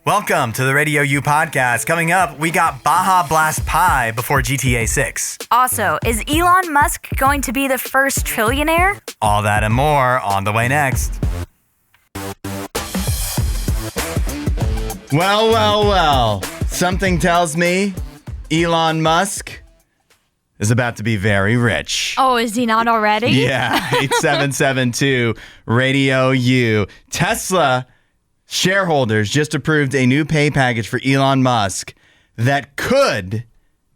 Welcome to the RadioU podcast. Coming up, we got Baja Blast Pie before GTA 6. Also, is Elon Musk going to be the first trillionaire? All that and more on the way next. Well. Something tells me Elon Musk is about to be very rich. Oh, is he not already? Yeah, 8772 Radio U. Tesla shareholders just approved a new pay package for Elon Musk that could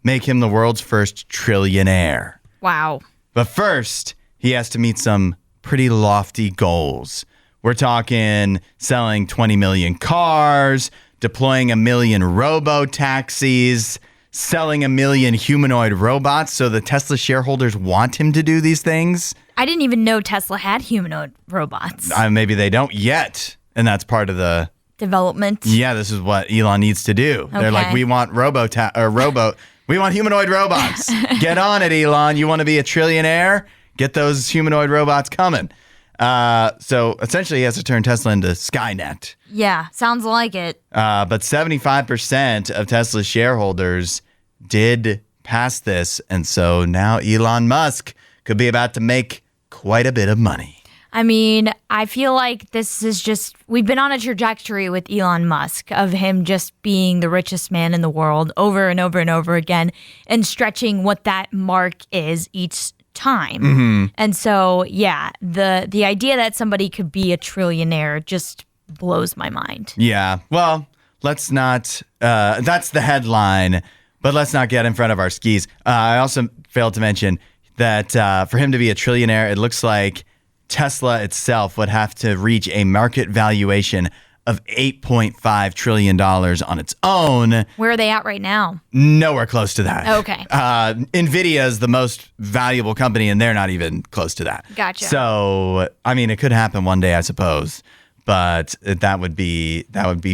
make him the world's first trillionaire. Wow. But first, he has to meet some pretty lofty goals. We're talking selling 20 million cars, deploying 1 million robo-taxis, selling 1 million humanoid robots. So the Tesla shareholders want him to do these things. I didn't even know Tesla had humanoid robots. Maybe they don't yet. And that's part of the development. Yeah, this is what Elon needs to do. Okay. They're like, we want we want humanoid robots. Get on it, Elon. You want to be a trillionaire? Get those humanoid robots coming. So essentially, he has to turn Tesla into Skynet. Yeah, sounds like it. But 75% of Tesla's shareholders did pass this. And so now Elon Musk could be about to make quite a bit of money. I mean, I feel like this is just, we've been on a trajectory with Elon Musk of him just being the richest man in the world over and over and over again and stretching what that mark is each time. Mm-hmm. And so, yeah, the idea that somebody could be a trillionaire just blows my mind. Yeah, well, let's not, that's the headline, but let's not get in front of our skis. I also failed to mention that for him to be a trillionaire, it looks like Tesla itself would have to reach a market valuation of $8.5 trillion on its own. Where are they at right now? Nowhere close to that. Okay. NVIDIA is the most valuable company, and they're not even close to that. Gotcha. So, I mean, it could happen one day, I suppose, but that would be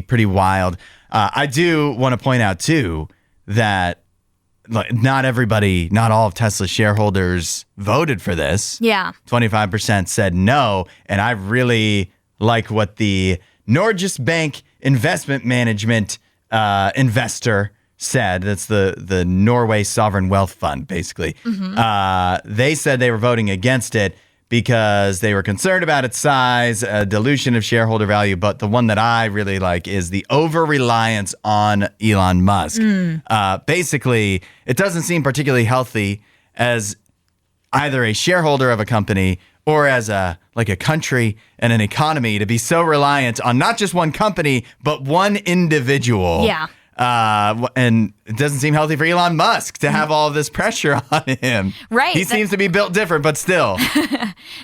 pretty wild. I do want to point out, too, that not all of Tesla's shareholders voted for this. Yeah. 25% said no. And I really like what the Norges Bank Investment Management investor said. That's the Norway Sovereign Wealth Fund, basically. Mm-hmm. They said they were voting against it because they were concerned about its size, dilution of shareholder value. But the one that I really like is the over-reliance on Elon Musk. Basically, it doesn't seem particularly healthy as either a shareholder of a company or as a country and an economy to be so reliant on not just one company, but one individual. Yeah. And it doesn't seem healthy for Elon Musk to have all of this pressure on him. Right. He seems to be built different, but still.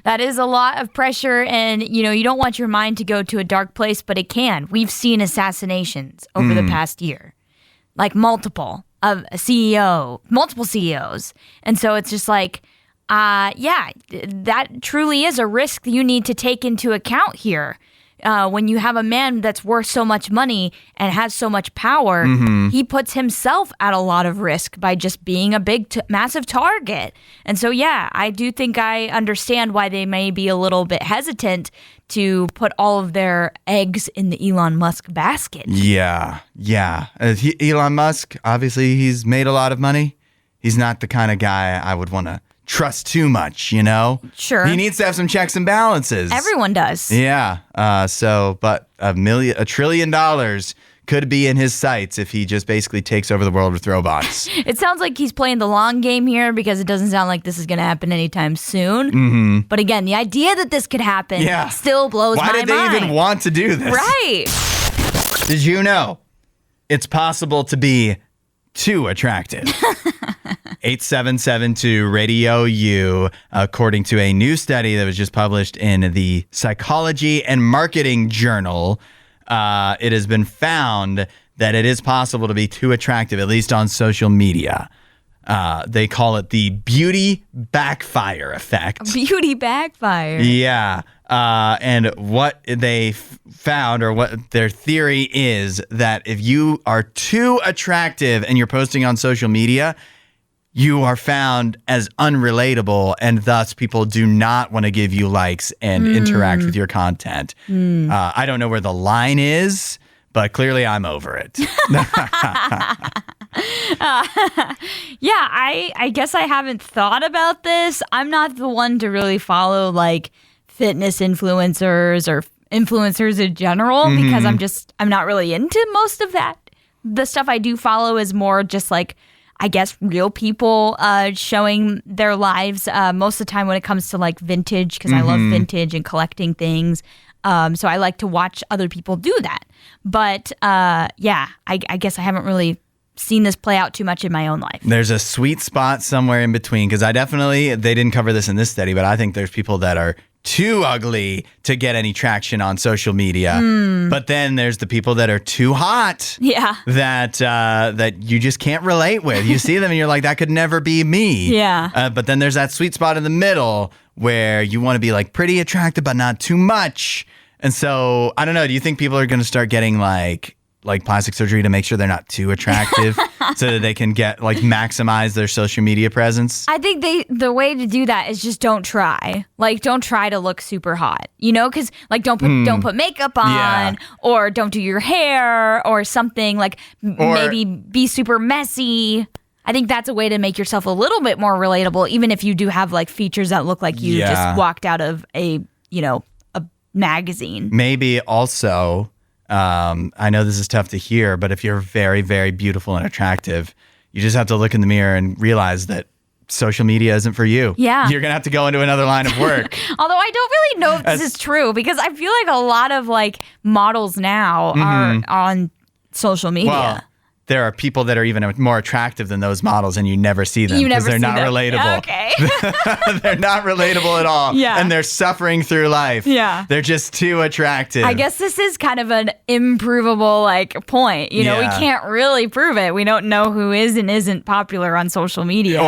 That is a lot of pressure. And, you don't want your mind to go to a dark place, but it can. We've seen assassinations over the past year, like multiple CEOs. And so it's just like, that truly is a risk that you need to take into account here. When you have a man that's worth so much money and has so much power, he puts himself at a lot of risk by just being a big, massive target. And so, yeah, I do think I understand why they may be a little bit hesitant to put all of their eggs in the Elon Musk basket. Yeah. Elon Musk, obviously, he's made a lot of money. He's not the kind of guy I would want to trust too much, Sure. He needs to have some checks and balances. Everyone does. Yeah. But $1 trillion could be in his sights if he just basically takes over the world with robots. It sounds like he's playing the long game here because it doesn't sound like this is going to happen anytime soon. Mm-hmm. But again, the idea that this could happen still blows my mind. Why did they even want to do this? Right. Did you know it's possible to be too attractive? 8772 Radio U, according to a new study that was just published in the Psychology and Marketing Journal, it has been found that it is possible to be too attractive, at least on social media. They call it the beauty backfire effect. Beauty backfire. Yeah. And what they found, or what their theory is, that if you are too attractive and you're posting on social media, you are found as unrelatable, and thus people do not want to give you likes and interact with your content. I don't know where the line is, but clearly I'm over it. Yeah, I guess I haven't thought about this. I'm not the one to really follow like fitness influencers or influencers in general because I'm not really into most of that. The stuff I do follow is more just like, I guess, real people showing their lives most of the time when it comes to like vintage, because I love vintage and collecting things. So I like to watch other people do that. But yeah, I guess I haven't really seen this play out too much in my own life. There's a sweet spot somewhere in between, because they didn't cover this in this study, but I think there's people that are too ugly to get any traction on social media. But then there's the people that are too hot. Yeah. That you just can't relate with. You see them and you're like, that could never be me. Yeah. But then there's that sweet spot in the middle where you want to be like pretty attractive, but not too much. And so, I don't know, do you think people are going to start getting like plastic surgery to make sure they're not too attractive so that they can get like maximize their social media presence? I think the way to do that is just don't try. Like, don't try to look super hot, you know? Because like don't put makeup on, or don't do your hair or something, like maybe be super messy. I think that's a way to make yourself a little bit more relatable, even if you do have like features that look like you just walked out of a magazine. Maybe also, I know this is tough to hear, but if you're very, very beautiful and attractive, you just have to look in the mirror and realize that social media isn't for you. Yeah. You're going to have to go into another line of work. Although I don't really know if this is true, because I feel like a lot of like models now are on social media. Well, there are people that are even more attractive than those models, and you never see them because they're not relatable. Okay. They're not relatable at all. Yeah. And they're suffering through life. Yeah. They're just too attractive. I guess this is kind of an improvable like point. You know, we can't really prove it. We don't know who is and isn't popular on social media.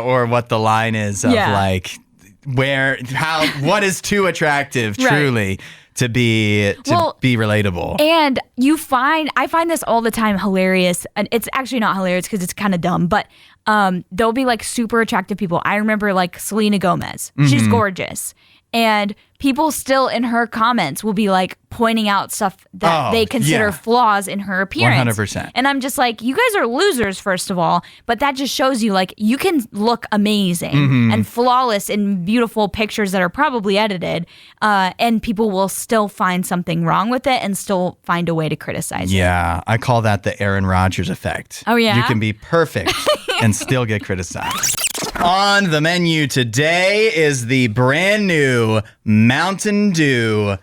Or what the line is of like what is too attractive truly. To be relatable. And I find this all the time hilarious. And it's actually not hilarious because it's kind of dumb, but there'll be like super attractive people. I remember like Selena Gomez. She's gorgeous. And people still in her comments will be like pointing out stuff that they consider flaws in her appearance. 100%. And I'm just like, you guys are losers, first of all. But that just shows you like you can look amazing and flawless in beautiful pictures that are probably edited. And people will still find something wrong with it and still find a way to criticize it. Yeah, I call that the Aaron Rodgers effect. Oh, yeah? You can be perfect and still get criticized. On the menu today is the brand new Mountain Dew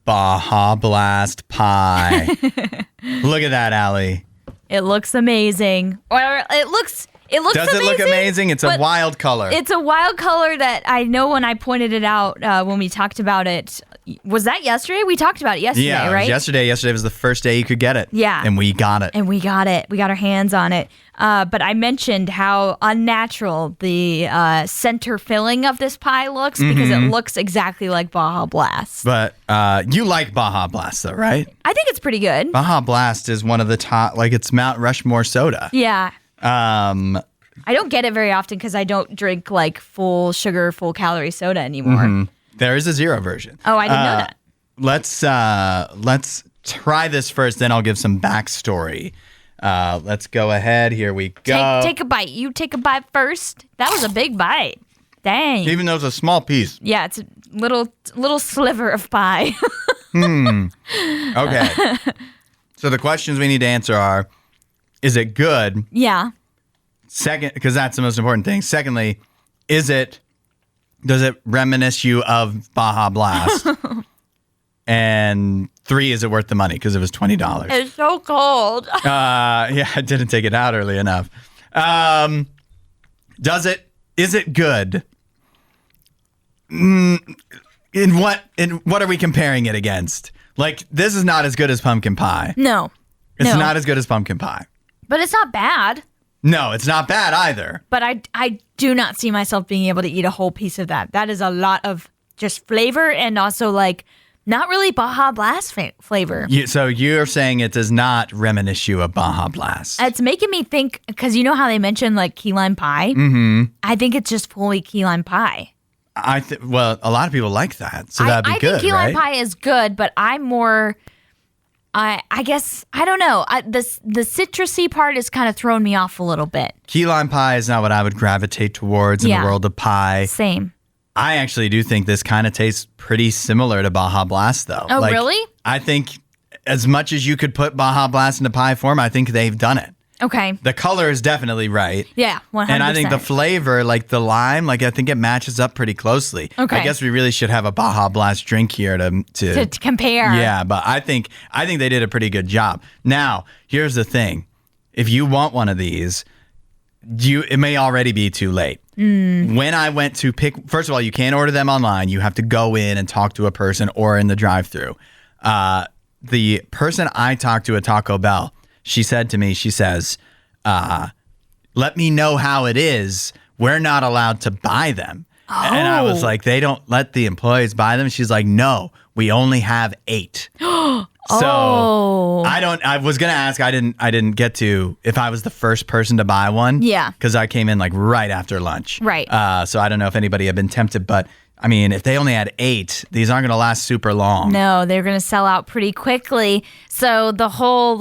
Baja Blast Pie. Look at that, Allie. It looks amazing. Or it looks Does amazing. it look amazing? It's a wild color. It's a wild color that I know when I pointed it out when we talked about it. Was that yesterday? We talked about it yesterday, right? Right? Yesterday. Yesterday was the first day you could get it. Yeah. And we got it. We got our hands on it. But I mentioned how unnatural the center filling of this pie looks because it looks exactly like Baja Blast. But you like Baja Blast, though, right? I think it's pretty good. Baja Blast is one of the top, like it's Mount Rushmore soda. Yeah. I don't get it very often because I don't drink like full sugar, full calorie soda anymore. There is a zero version. Oh, I didn't know that. Let's try this first, then I'll give some backstory. Let's go ahead. Here we go. Take a bite. You take a bite first. That was a big bite. Dang. Even though it's a small piece. Yeah, it's a little sliver of pie. Okay. So the questions we need to answer are, is it good? Yeah. Second, because that's the most important thing. Secondly, does it reminisce you of Baja Blast? And 3, is it worth the money? Because it was $20. It's so cold. Yeah, I didn't take it out early enough. Is it good? In what are we comparing it against? Like, this is not as good as pumpkin pie. No. It's not as good as pumpkin pie. But it's not bad. No, it's not bad either. But I do not see myself being able to eat a whole piece of that. That is a lot of just flavor and also like not really Baja Blast flavor. So you're saying it does not reminisce you of Baja Blast? It's making me think, because you know how they mentioned like key lime pie? I think it's just fully key lime pie. Well, a lot of people like that, so that'd be good, I think key lime pie is good, but I'm more I guess, I don't know. The citrusy part is kind of throwing me off a little bit. Key lime pie is not what I would gravitate towards in the world of pie. Same. I actually do think this kind of tastes pretty similar to Baja Blast, though. Oh, really? I think as much as you could put Baja Blast into pie form, I think they've done it. Okay. The color is definitely right. Yeah, 100%. And I think the flavor, like the lime, like I think it matches up pretty closely. Okay. I guess we really should have a Baja Blast drink here to compare. Yeah, but I think they did a pretty good job. Now, here's the thing. If you want one of these, it may already be too late. When I went to pick, first of all, you can't order them online. You have to go in and talk to a person or in the drive-thru. The person I talked to at Taco Bell, she said to me, she says, let me know how it is. We're not allowed to buy them. Oh. And I was like, they don't let the employees buy them? She's like, no, we only have 8. So I was going to ask, I didn't get to if I was the first person to buy one. Yeah. Because I came in like right after lunch. Right. So I don't know if anybody had been tempted, but I mean, if they only had 8, these aren't going to last super long. No, they're going to sell out pretty quickly. So the whole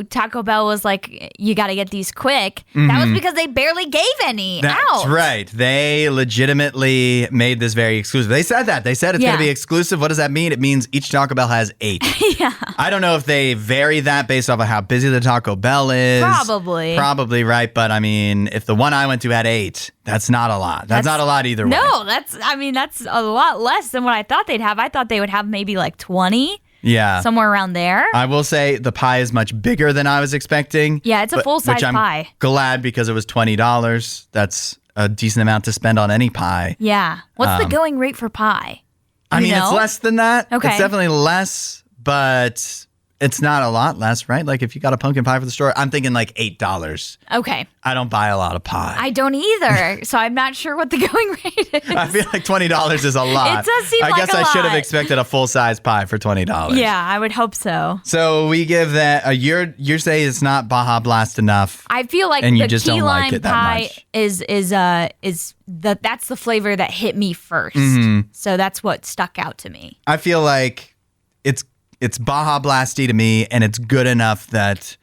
Taco Bell was like, you got to get these quick. Mm-hmm. That was because they barely gave any out. That's right. They legitimately made this very exclusive. They said that. They said it's going to be exclusive. What does that mean? It means each Taco Bell has 8. Yeah. I don't know if they vary that based off of how busy the Taco Bell is. Probably right. But I mean, if the one I went to had 8, that's not a lot. That's not a lot either way. No, that's a lot less than what I thought they'd have. I thought they would have maybe like 20. Yeah. Somewhere around there. I will say the pie is much bigger than I was expecting. Yeah, it's a full-size pie. I'm glad because it was $20. That's a decent amount to spend on any pie. Yeah. What's the going rate for pie? It's less than that. Okay. It's definitely less, but it's not a lot less, right? Like if you got a pumpkin pie for the store, I'm thinking like $8. Okay. I don't buy a lot of pie. I don't either, so I'm not sure what the going rate is. I feel like $20 is a lot. It does seem like a lot. I guess I should have expected a full-size pie for $20. Yeah, I would hope so. So we give that you're saying it's not Baja Blast enough. I feel like and the you just key don't like lime it that pie much. that's the flavor that hit me first. Mm-hmm. So that's what stuck out to me. I feel like it's Baja Blasty to me, and it's good enough that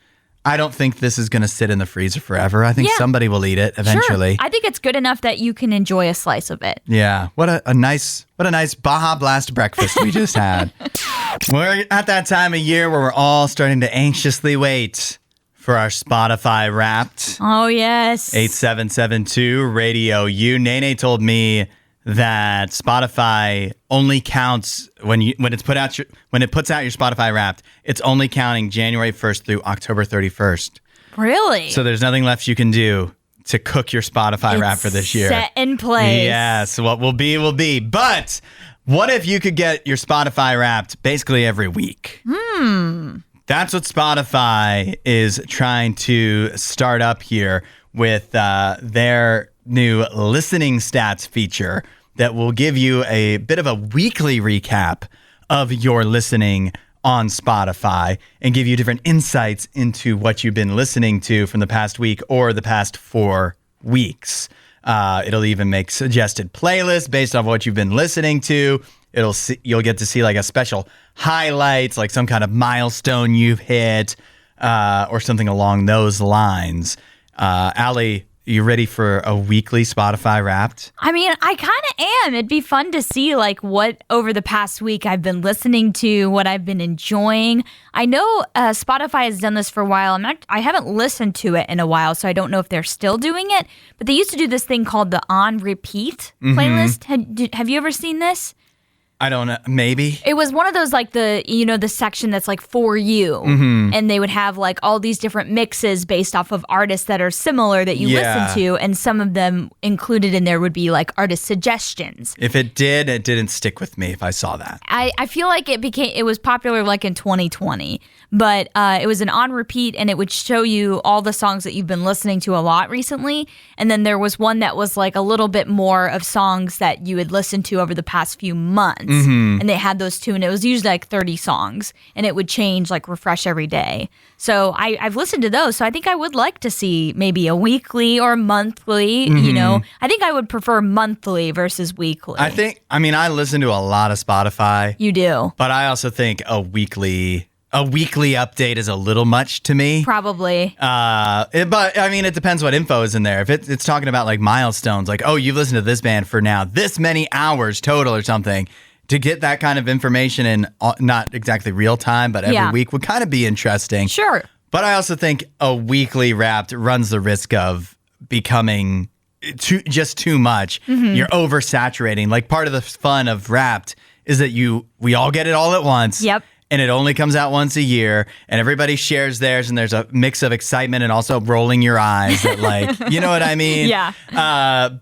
I don't think this is going to sit in the freezer forever. I think somebody will eat it eventually. Sure. I think it's good enough that you can enjoy a slice of it. Yeah. What a nice Baja Blast breakfast we just had. We're at that time of year where we're all starting to anxiously wait for our Spotify Wrapped. Oh, yes. 8772 RadioU. Nene told me that Spotify only counts when it puts out your Spotify Wrapped. It's only counting January 1st through October 31st. Really? So there's nothing left you can do to cook your Spotify Wrapped for this year. Set in place. Yes, what will be will be. But what if you could get your Spotify Wrapped basically every week? That's what Spotify is trying to start up here with their new listening stats feature that will give you a bit of a weekly recap of your listening on Spotify and give you different insights into what you've been listening to from the past week or the past 4 weeks. It'll even make suggested playlists based on what you've been listening to. You'll get to see like a special highlights, like some kind of milestone you've hit, or something along those lines. Allie, you ready for a weekly Spotify Wrapped? I mean, I kind of am. It'd be fun to see like what over the past week I've been listening to, what I've been enjoying. I know Spotify has done this for a while. I haven't listened to it in a while, so I don't know if they're still doing it. But they used to do this thing called the on repeat playlist. Have you ever seen this? I don't know. Maybe. It was one of those like the section that's like for you. And they would have like all these different mixes based off of artists that are similar that you listen to. And some of them included in there would be like artist suggestions. If it didn't stick with me if I saw that. I feel like it was popular like in 2020. But it was an on repeat and it would show you all the songs that you've been listening to a lot recently. And then there was one that was like a little bit more of songs that you had listened to over the past few months. And they had those too. And it was usually like 30 songs. And it would change, like refresh every day. So I've listened to those. So I think I would like to see maybe a weekly or monthly, I think I would prefer monthly versus weekly. I listen to a lot of Spotify. You do. But I also think a weekly a weekly update is a little much to me. Probably. But I mean, it depends what info is in there. If it's talking about like milestones, like, oh, you've listened to this band for now this many hours total or something, to get that kind of information in not exactly real time, but every week would kind of be interesting. Sure. But I also think a weekly Wrapped runs the risk of becoming just too much. Mm-hmm. You're oversaturating. Like part of the fun of Wrapped is that we all get it all at once. Yep. And it only comes out once a year, and everybody shares theirs, and there's a mix of excitement and also rolling your eyes at like, you know what I mean? Yeah.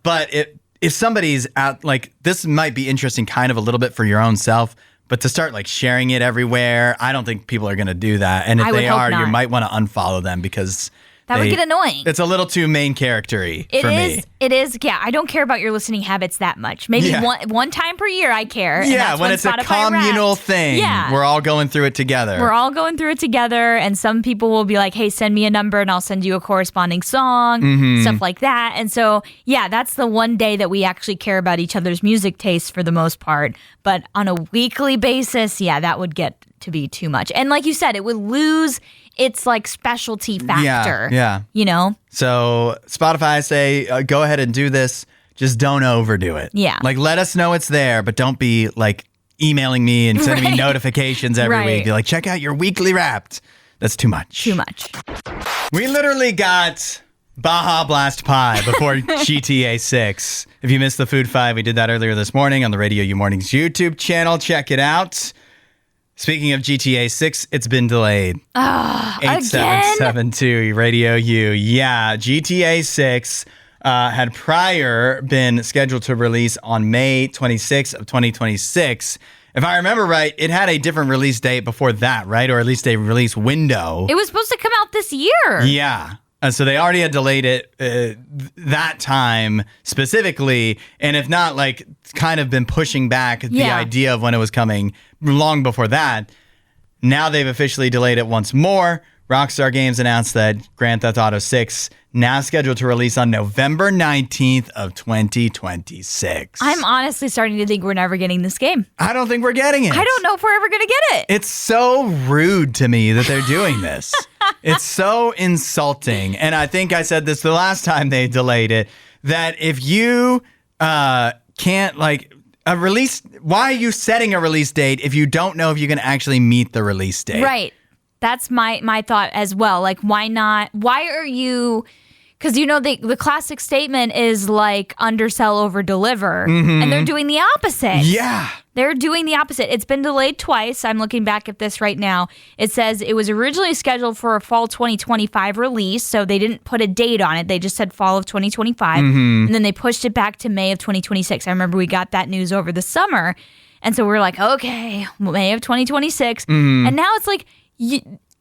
But if somebody's out, like, this might be interesting kind of a little bit for your own self, but to start like sharing it everywhere, I don't think people are going to do that. And if they are, you might want to unfollow them because that would get annoying. It's a little too main character-y for me. It is. Yeah, I don't care about your listening habits that much. Maybe one time per year I care. Yeah, when it's Spotify a communal thing. Yeah. We're all going through it together. And some people will be like, hey, send me a number and I'll send you a corresponding song, stuff like that. And so, yeah, that's the one day that we actually care about each other's music tastes for the most part. But on a weekly basis, yeah, that would get to be too much. And like you said, it would lose its like specialty factor. Yeah. You know? So Spotify say, go ahead and do this. Just don't overdo it. Yeah. Like, let us know it's there, but don't be like emailing me and sending me notifications every week. Be like, check out your weekly Wrapped. That's too much. Too much. We literally got Baja Blast Pie before GTA 6. If you missed the Food 5, we did that earlier this morning on the RadioU Mornings YouTube channel. Check it out. Speaking of GTA 6, it's been delayed. 8772 RadioU. Yeah, GTA 6 had prior been scheduled to release on May 26th of 2026. If I remember right, it had a different release date before that, right? Or at least a release window. It was supposed to come out this year. Yeah. So they already had delayed it that time specifically, and if not, like, kind of been pushing back the idea of when it was coming long before that. Now they've officially delayed it once more. Rockstar Games announced that Grand Theft Auto 6 now scheduled to release on November 19th of 2026. I'm honestly starting to think we're never getting this game. I don't think we're getting it. I don't know if we're ever going to get it. It's so rude to me that they're doing this. It's so insulting. And I think I said this the last time they delayed it, that if you can't, like, a release, why are you setting a release date if you don't know if you can actually meet the release date? Right. That's my thought as well. Like, why not? Why are you... Because, you know, the classic statement is like undersell, over deliver. Mm-hmm. And they're doing the opposite. Yeah. They're doing the opposite. It's been delayed twice. I'm looking back at this right now. It says it was originally scheduled for a fall 2025 release. So they didn't put a date on it. They just said fall of 2025. Mm-hmm. And then they pushed it back to May of 2026. I remember we got that news over the summer. And so we're like, okay, May of 2026. Mm-hmm. And now it's like...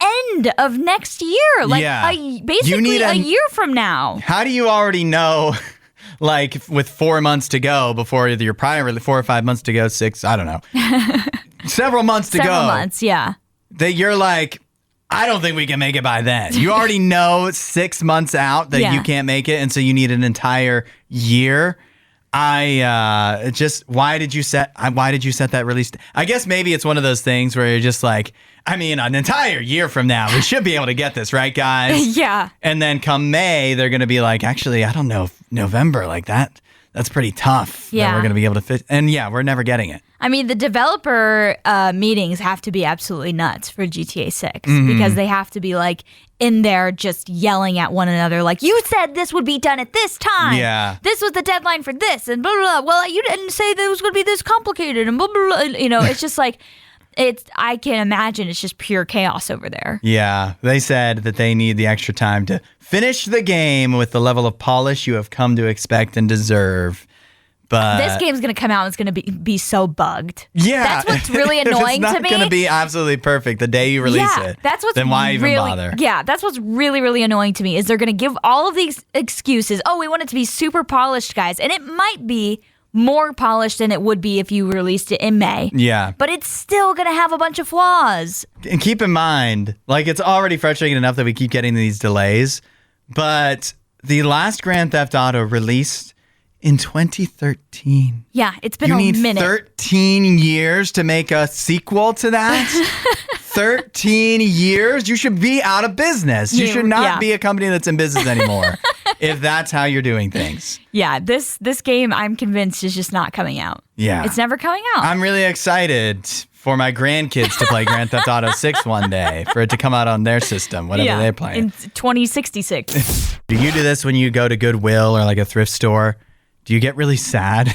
end of next year, like basically a year from now. How do you already know, like, with 4 months to go before your prior 4 or 5 months to go, 6, I don't know, several months to go. Several months, yeah. That you're like, I don't think we can make it by then. You already know 6 months out that you can't make it, and so you need an entire year. Why did you set that release? I guess maybe it's one of those things where you're just like, I mean, an entire year from now, we should be able to get this, right, guys? Yeah. And then come May, they're going to be like, actually, I don't know if November, like that's pretty tough. Yeah. That we're going to be able to fit. And yeah, we're never getting it. I mean, the developer meetings have to be absolutely nuts for GTA 6 because they have to be like in there just yelling at one another like, you said this would be done at this time. Yeah. This was the deadline for this and blah, blah, blah. Well, you didn't say that it was going to be this complicated and blah, blah, blah. You know, it's just like, I can imagine it's just pure chaos over there. Yeah. They said that they need the extra time to finish the game with the level of polish you have come to expect and deserve. But this game's going to come out and it's going to be so bugged. Yeah. That's what's really annoying to me. It's not going to be absolutely perfect the day you release it. That's what's then why even bother? Yeah, that's what's really, really annoying to me is they're going to give all of these excuses. Oh, we want it to be super polished, guys. And it might be more polished than it would be if you released it in May. Yeah. But it's still going to have a bunch of flaws. And keep in mind, like, it's already frustrating enough that we keep getting these delays, but the last Grand Theft Auto released in 2013. Yeah, it's been You a need minute. 13 years to make a sequel to that? 13 years? You should be out of business. You should not be a company that's in business anymore if that's how you're doing things. Yeah, this game, I'm convinced, is just not coming out. Yeah. It's never coming out. I'm really excited for my grandkids to play Grand Theft Auto 6 one day, for it to come out on their system, whatever they're playing. In 2066. Do you do this when you go to Goodwill or like a thrift store? Do you get really sad?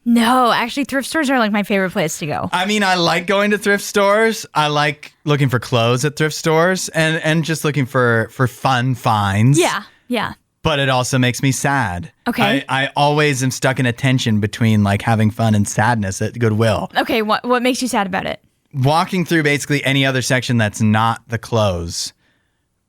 No, actually, thrift stores are like my favorite place to go. I mean, I like going to thrift stores. I like looking for clothes at thrift stores and just looking for fun finds. Yeah. But it also makes me sad. Okay. I always am stuck in a tension between like having fun and sadness at Goodwill. Okay, what makes you sad about it? Walking through basically any other section that's not the clothes,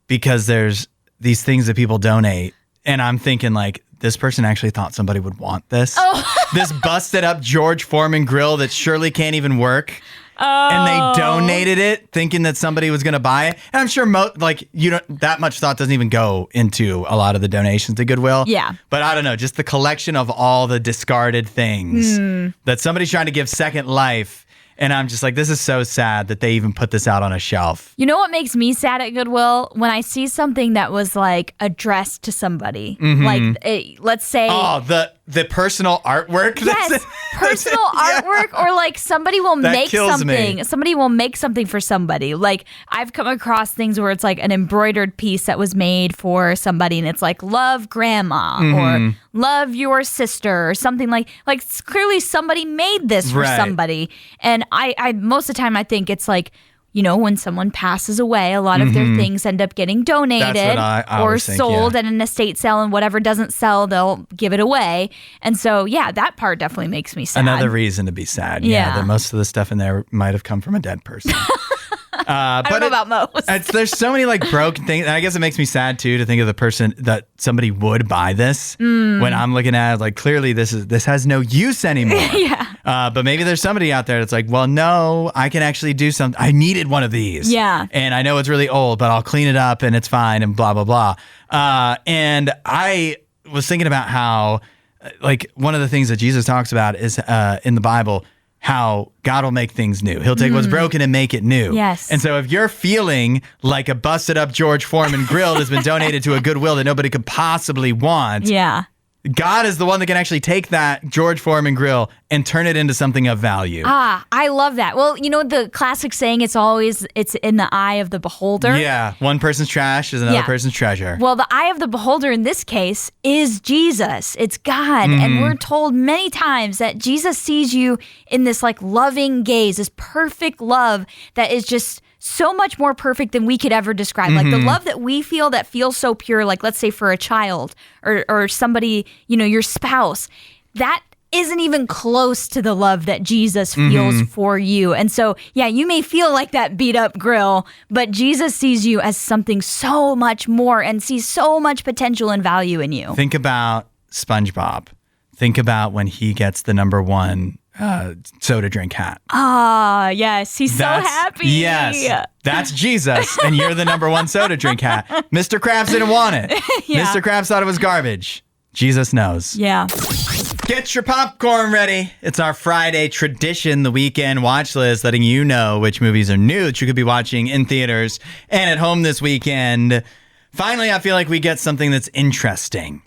because there's these things that people donate. And I'm thinking like, this person actually thought somebody would want this. Oh. This busted up George Foreman grill that surely can't even work. Oh. And they donated it thinking that somebody was going to buy it. And I'm sure that much thought doesn't even go into a lot of the donations to Goodwill. Yeah. But I don't know, just the collection of all the discarded things that somebody's trying to give second life. And I'm just like, this is so sad that they even put this out on a shelf. You know what makes me sad at Goodwill? When I see something that was like addressed to somebody. Like, let's say... Oh, the personal artwork? Yes, personal artwork, or like somebody will make something. Me. Somebody will make something for somebody. Like I've come across things where it's like an embroidered piece that was made for somebody, and it's like love grandma or love your sister or something like clearly somebody made this for somebody. And I most of the time I think it's like, you know, when someone passes away, a lot of their things end up getting donated I or think, sold at an estate sale, and whatever doesn't sell, they'll give it away. And so, yeah, that part definitely makes me sad. Another reason to be sad. Yeah, that most of the stuff in there might have come from a dead person. I don't know about most. There's so many like broken things. And I guess it makes me sad too to think of the person that somebody would buy this when I'm looking at it, like clearly this has no use anymore. Yeah. But maybe there's somebody out there that's like, well, no, I can actually do something. I needed one of these. Yeah. And I know it's really old, but I'll clean it up and it's fine and blah, blah, blah. And I was thinking about how like one of the things that Jesus talks about is in the Bible, how God will make things new. He'll take what's broken and make it new. Yes. And so if you're feeling like a busted up George Foreman grill has been donated to a Goodwill that nobody could possibly want, Yeah. God is the one that can actually take that George Foreman grill and turn it into something of value. Ah, I love that. Well, you know the classic saying, it's in the eye of the beholder. Yeah. One person's trash is another person's treasure. Well, the eye of the beholder in this case is Jesus. It's God. And we're told many times that Jesus sees you in this like loving gaze, this perfect love that is just so much more perfect than we could ever describe. Like the love that we feel that feels so pure, like let's say for a child or somebody, you know, your spouse, that isn't even close to the love that Jesus feels for you. And so, yeah, you may feel like that beat up grill, but Jesus sees you as something so much more and sees so much potential and value in you. Think about SpongeBob. Think about when he gets the #1 soda drink hat. Ah, yes. He's so happy. Yes. That's Jesus, and you're the #1 soda drink hat. Mr. Krabs didn't want it. Mr. Krabs thought it was garbage. Jesus knows. Yeah. Get your popcorn ready. It's our Friday tradition, the weekend watch list, letting you know which movies are new that you could be watching in theaters and at home this weekend. Finally, I feel like we get something that's interesting.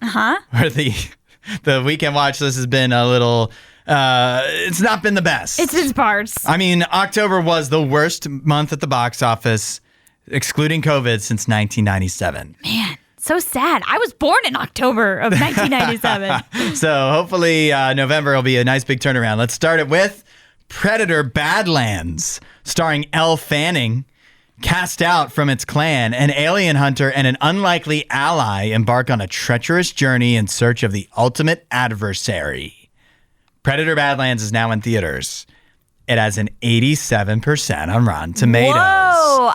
Where the weekend watch list has been a little... it's not been the best. It's in parts. I mean, October was the worst month at the box office, excluding COVID, since 1997. Man, so sad. I was born in October of 1997. So hopefully November will be a nice big turnaround. Let's start it with Predator Badlands, starring Elle Fanning. Cast out from its clan, an alien hunter and an unlikely ally embark on a treacherous journey in search of the ultimate adversary. Predator Badlands is now in theaters. It has an 87% on Rotten Tomatoes. Whoa.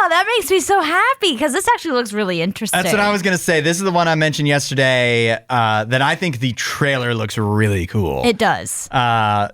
That makes me so happy because this actually looks really interesting. That's what I was going to say. This is the one I mentioned yesterday that I think the trailer looks really cool. It does.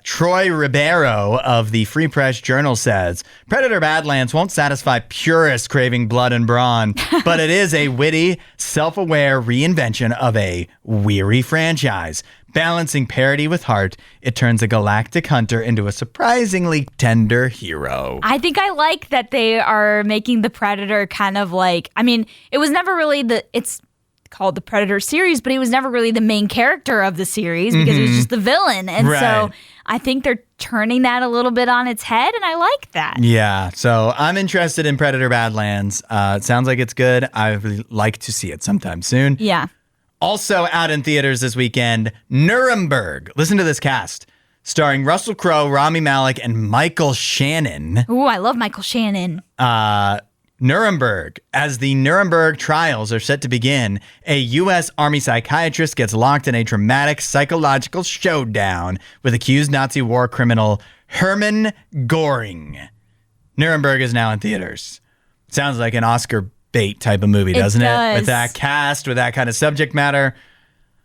Troy Ribeiro of the Free Press Journal says, Predator Badlands won't satisfy purists craving blood and brawn, but it is a witty, self-aware reinvention of a weary franchise. Balancing parody with heart, it turns a galactic hunter into a surprisingly tender hero. I think I like that they are making the Predator kind of like, I mean, it was never really it's called the Predator series, but he was never really the main character of the series because he was just the villain. And so I think they're turning that a little bit on its head, and I like that. Yeah, so I'm interested in Predator Badlands. It sounds like it's good. I would like to see it sometime soon. Yeah. Also out in theaters this weekend, Nuremberg. Listen to this cast. Starring Russell Crowe, Rami Malek, and Michael Shannon. Ooh, I love Michael Shannon. Nuremberg. As the Nuremberg trials are set to begin, a U.S. Army psychiatrist gets locked in a dramatic psychological showdown with accused Nazi war criminal Hermann Göring. Nuremberg is now in theaters. Sounds like an Oscar bait type of movie, doesn't it? With that cast, with that kind of subject matter.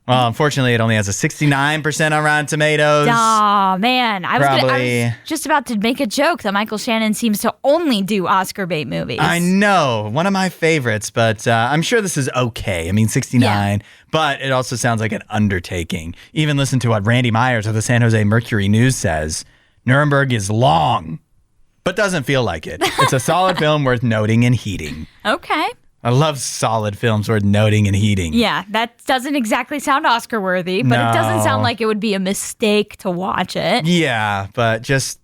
Well, unfortunately, it only has a 69% on Rotten Tomatoes. Oh, man. I was just about to make a joke that Michael Shannon seems to only do Oscar bait movies. I know. One of my favorites, but I'm sure this is okay. I mean, 69, but it also sounds like an undertaking. Even listen to what Randy Myers of the San Jose Mercury News says. Nuremberg is long, but doesn't feel like it. It's a solid film worth noting and heeding. Okay. I love solid films worth noting and heeding. Yeah, that doesn't exactly sound Oscar worthy, but it doesn't sound like it would be a mistake to watch it. Yeah, but just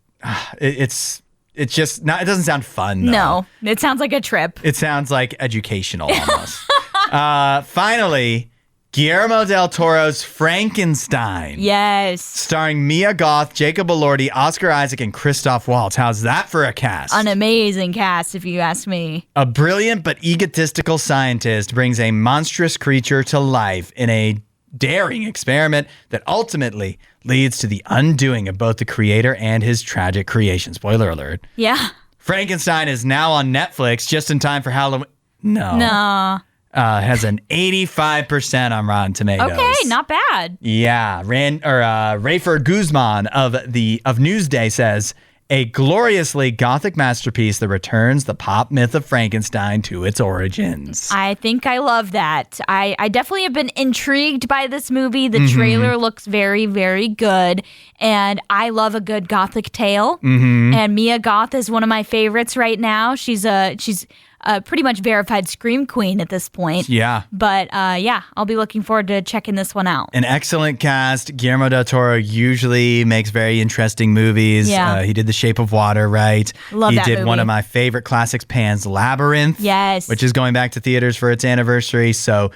it's just not. It doesn't sound fun, though. No, it sounds like a trip. It sounds like educational almost. Finally, Guillermo del Toro's Frankenstein. Yes. Starring Mia Goth, Jacob Elordi, Oscar Isaac, and Christoph Waltz. How's that for a cast? An amazing cast, if you ask me. A brilliant but egotistical scientist brings a monstrous creature to life in a daring experiment that ultimately leads to the undoing of both the creator and his tragic creation. Spoiler alert. Yeah. Frankenstein is now on Netflix just in time for Halloween. No. Has an 85% on Rotten Tomatoes. Okay, not bad. Yeah, Rayford Guzman of Newsday says, a gloriously gothic masterpiece that returns the pop myth of Frankenstein to its origins. I think I love that. I definitely have been intrigued by this movie. The trailer looks very, very good. And I love a good gothic tale. And Mia Goth is one of my favorites right now. She's pretty much verified scream queen at this point. Yeah. But I'll be looking forward to checking this one out. An excellent cast. Guillermo del Toro usually makes very interesting movies. Yeah. He did The Shape of Water, right? Love that He did movie. one of my favorite classics, Pan's Labyrinth. Yes. Which is going back to theaters for its anniversary. So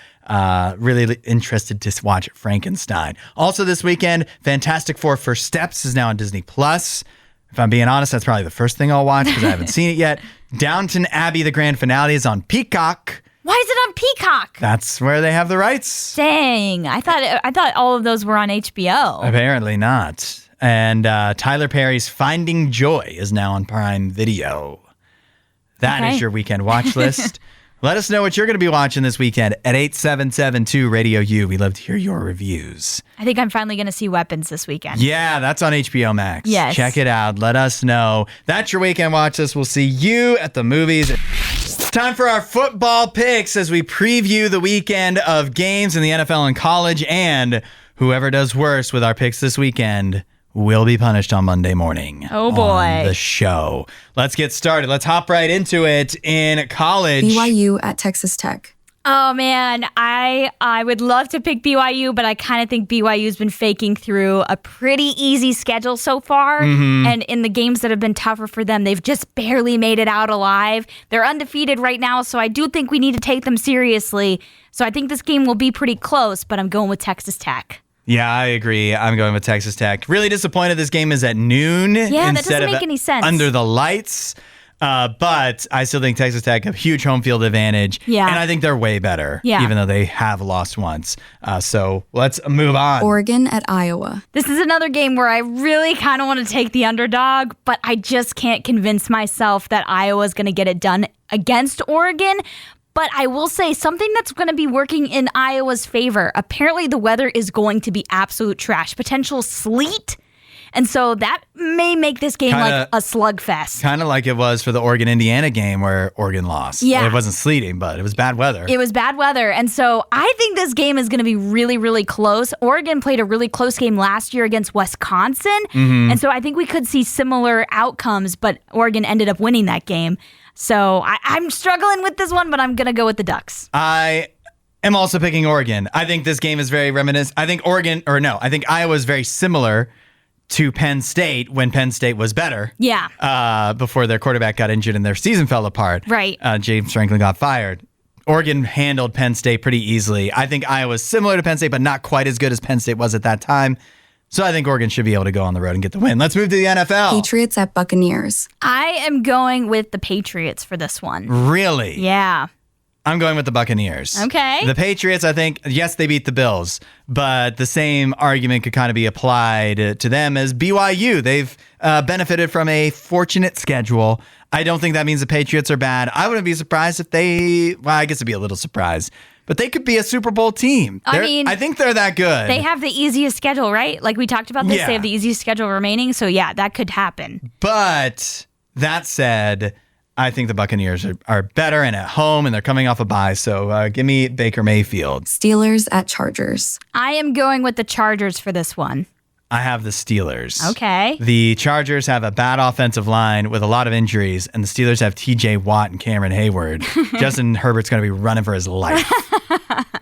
really interested to watch Frankenstein. Also this weekend, Fantastic Four First Steps is now on Disney+. If I'm being honest, that's probably the first thing I'll watch because I haven't seen it yet. Downton Abbey, the grand finale, is on Peacock. Why is it on Peacock? That's where they have the rights. Dang. I thought all of those were on HBO. Apparently not. And Tyler Perry's Finding Joy is now on Prime Video. That is your weekend watch list. Let us know what you're going to be watching this weekend at 8772 Radio U. We love to hear your reviews. I think I'm finally going to see Weapons this weekend. Yeah, that's on HBO Max. Yes. Check it out. Let us know. That's your weekend watch list. We'll see you at the movies. It's time for our football picks as we preview the weekend of games in the NFL and college. And whoever does worse with our picks this weekend will be punished on Monday morning. Oh, boy. On the show. Let's get started. Let's hop right into it in college. BYU at Texas Tech. Oh, man. I would love to pick BYU, but I kind of think BYU's been faking through a pretty easy schedule so far. And in the games that have been tougher for them, they've just barely made it out alive. They're undefeated right now, so I do think we need to take them seriously. So I think this game will be pretty close, but I'm going with Texas Tech. Yeah, I agree. I'm going with Texas Tech. Really disappointed this game is at noon that instead doesn't of make any sense. under the lights. But I still think Texas Tech have huge home field advantage. Yeah. And I think they're way better, even though they have lost once. So let's move on. Oregon at Iowa. This is another game where I really kind of want to take the underdog, but I just can't convince myself that Iowa's going to get it done against Oregon. But I will say something that's going to be working in Iowa's favor. Apparently the weather is going to be absolute trash. Potential sleet. And so that may make this game Kinda- like a slugfest. Kind of like it was for the Oregon-Indiana game where Oregon lost. Yeah. It wasn't sleeting, but it was bad weather. It was bad weather. And so I think this game is going to be really, really close. Oregon played a really close game last year against Wisconsin. And so I think we could see similar outcomes, but Oregon ended up winning that game. So I'm struggling with this one, but I'm going to go with the Ducks. I am also picking Oregon. I think this game is very reminiscent. I think I think Iowa is very similar to Penn State when Penn State was better. Yeah. Before their quarterback got injured and their season fell apart. Right. James Franklin got fired. Oregon handled Penn State pretty easily. I think Iowa's similar to Penn State, but not quite as good as Penn State was at that time. So I think Oregon should be able to go on the road and get the win. Let's move to the NFL. Patriots at Buccaneers. I am going with the Patriots for this one. Really? Yeah. I'm going with the Buccaneers. Okay. The Patriots, I think, yes, they beat the Bills, but the same argument could kind of be applied to them as BYU. They've benefited from a fortunate schedule. I don't think that means the Patriots are bad. I wouldn't be surprised if I guess it'd be a little surprised, but they could be a Super Bowl team. I think they're that good. They have the easiest schedule, right? Like we talked about this, Yeah. they have the easiest schedule remaining. So yeah, that could happen. But that said, I think the Buccaneers are better and at home, and they're coming off a bye. So give me Baker Mayfield. Steelers at Chargers. I am going with the Chargers for this one. I have the Steelers. Okay. The Chargers have a bad offensive line with a lot of injuries, and the Steelers have TJ Watt and Cameron Hayward. Justin Herbert's going to be running for his life.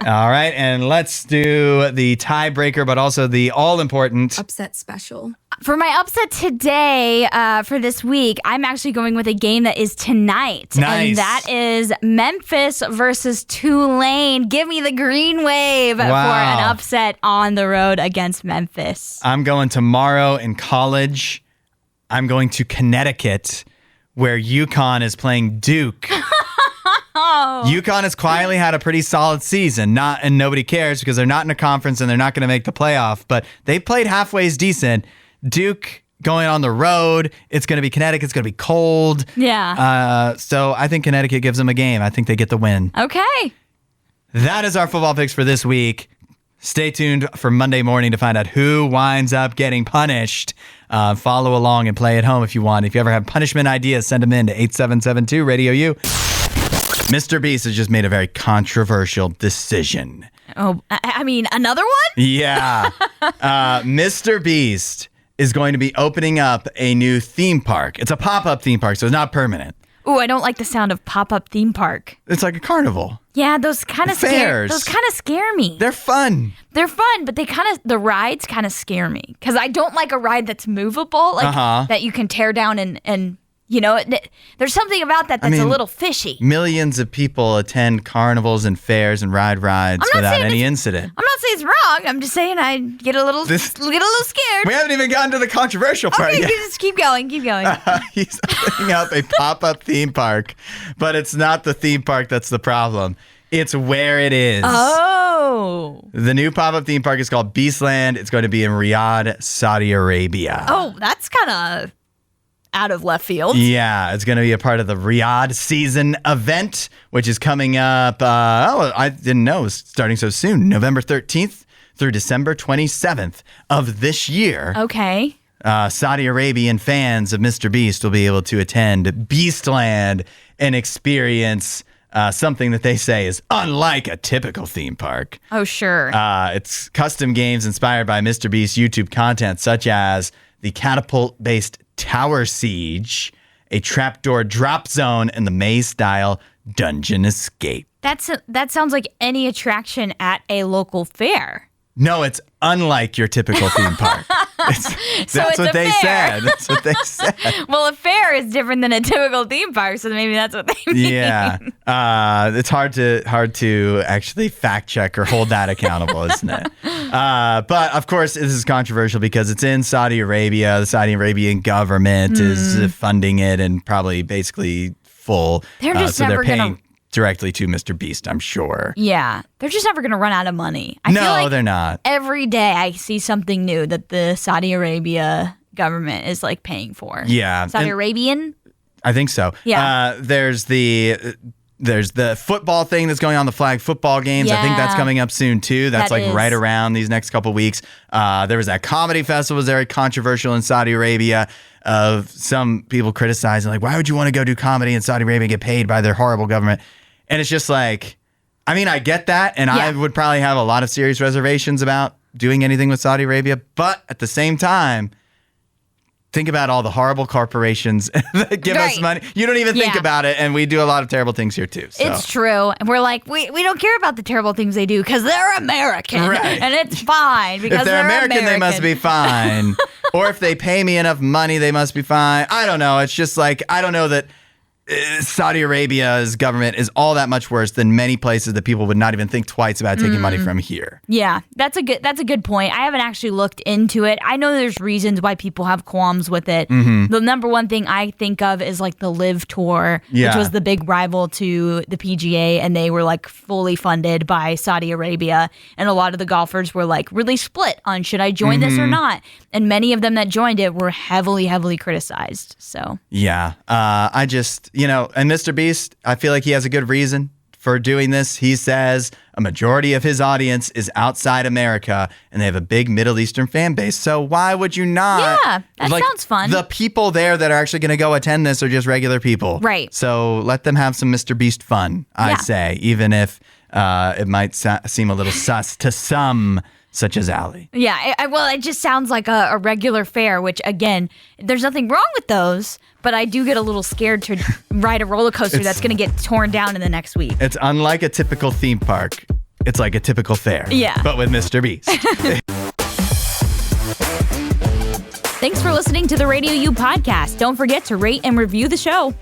All right, and let's do the tiebreaker, but also the all-important Upset special. For my upset today, for this week, I'm actually going with a game that is tonight. Nice. And that is Memphis versus Tulane. Give me the green wave for Wow. an upset on the road against Memphis. I'm going tomorrow in college. I'm going to Connecticut, where UConn is playing Duke. UConn has quietly had a pretty solid season, and nobody cares because they're not in a conference and they're not going to make the playoff, but they played halfway's decent. Duke going on the road. It's going to be Connecticut. It's going to be cold. Yeah. So I think Connecticut gives them a game. I think they get the win. Okay. That is our football picks for this week. Stay tuned for Monday morning to find out who winds up getting punished. Follow along and play at home if you want. If you ever have punishment ideas, send them in to 8772 RadioU. Mr. Beast has just made a very controversial decision. Oh, I mean, another one? Yeah. Mr. Beast is going to be opening up a new theme park. It's a pop-up theme park, so it's not permanent. Ooh, I don't like the sound of pop-up theme park. It's like a carnival. Yeah, those kind of Fairs. scare me. They're fun. They're fun, but the rides kind of scare me because I don't like a ride that's movable, like that you can tear down and you know, there's something about that's a little fishy. Millions of people attend carnivals and fairs and ride rides without any incident. I'm not saying it's wrong. I'm just saying I get a little scared. We haven't even gotten to the controversial part Okay, yet. just keep going. He's opening up a pop-up theme park, but it's not the theme park that's the problem. It's where it is. Oh. The new pop-up theme park is called Beastland. It's going to be in Riyadh, Saudi Arabia. Oh, that's kind of out of left field. Yeah, it's going to be a part of the Riyadh season event, which is coming up. I didn't know it was starting so soon. November 13th through December 27th of this year. Okay. Saudi Arabian fans of Mr. Beast will be able to attend Beastland and experience something that they say is unlike a typical theme park. Oh, sure. It's custom games inspired by Mr. Beast's YouTube content, such as the catapult-based Tower Siege, a trapdoor drop zone, and the maze-style dungeon escape. That sounds like any attraction at a local fair. No, it's unlike your typical theme park. That's what they said. That's what they said. Well, a fair is different than a typical theme park, so maybe that's what they mean. Yeah, it's hard to actually fact check or hold that accountable, isn't it? But of course, this is controversial because it's in Saudi Arabia. The Saudi Arabian government is funding it and probably basically full. They're just so never they're paying gonna. Directly to Mr. Beast, I'm sure. Yeah, they're just never going to run out of money. I feel like they're not. Every day I see something new that the Saudi Arabia government is like paying for. Yeah. Saudi Arabian? I think so. Yeah. There's the There's the football thing that's going on, the flag football games. I think that's coming up soon too. That's That like is. right around these next couple weeks. There was that comedy festival was very controversial in Saudi Arabia of some people criticizing like, why would you want to go do comedy in Saudi Arabia and get paid by their horrible government? And it's just like, I mean, I get that. And I would probably have a lot of serious reservations about doing anything with Saudi Arabia. But at the same time, think about all the horrible corporations that give us money. You don't even think about it. And we do a lot of terrible things here, too. So. It's true. And we're like, we don't care about the terrible things they do because they're American. Right. And it's fine because if they're American, they must be fine. Or if they pay me enough money, they must be fine. I don't know. It's just like, I don't know that Saudi Arabia's government is all that much worse than many places that people would not even think twice about taking money from here. Yeah, that's a good point. I haven't actually looked into it. I know there's reasons why people have qualms with it. The number one thing I think of is like the Live Tour, which was the big rival to the PGA, and they were like fully funded by Saudi Arabia. And a lot of the golfers were like really split on should I join this or not. And many of them that joined it were heavily, heavily criticized. So yeah, I just, and Mr. Beast, I feel like he has a good reason for doing this. He says a majority of his audience is outside America and they have a big Middle Eastern fan base. So why would you not? Yeah, that sounds fun. The people there that are actually going to go attend this are just regular people. Right. So let them have some Mr. Beast fun, I say, even if it might seem a little sus to some, such as Allie. Yeah, well, it just sounds like a regular fare, which, again, there's nothing wrong with those, but I do get a little scared to ride a roller coaster that's going to get torn down in the next week. It's unlike a typical theme park. It's like a typical fair. Yeah. But with Mr. Beast. Thanks for listening to the RadioU podcast. Don't forget to rate and review the show.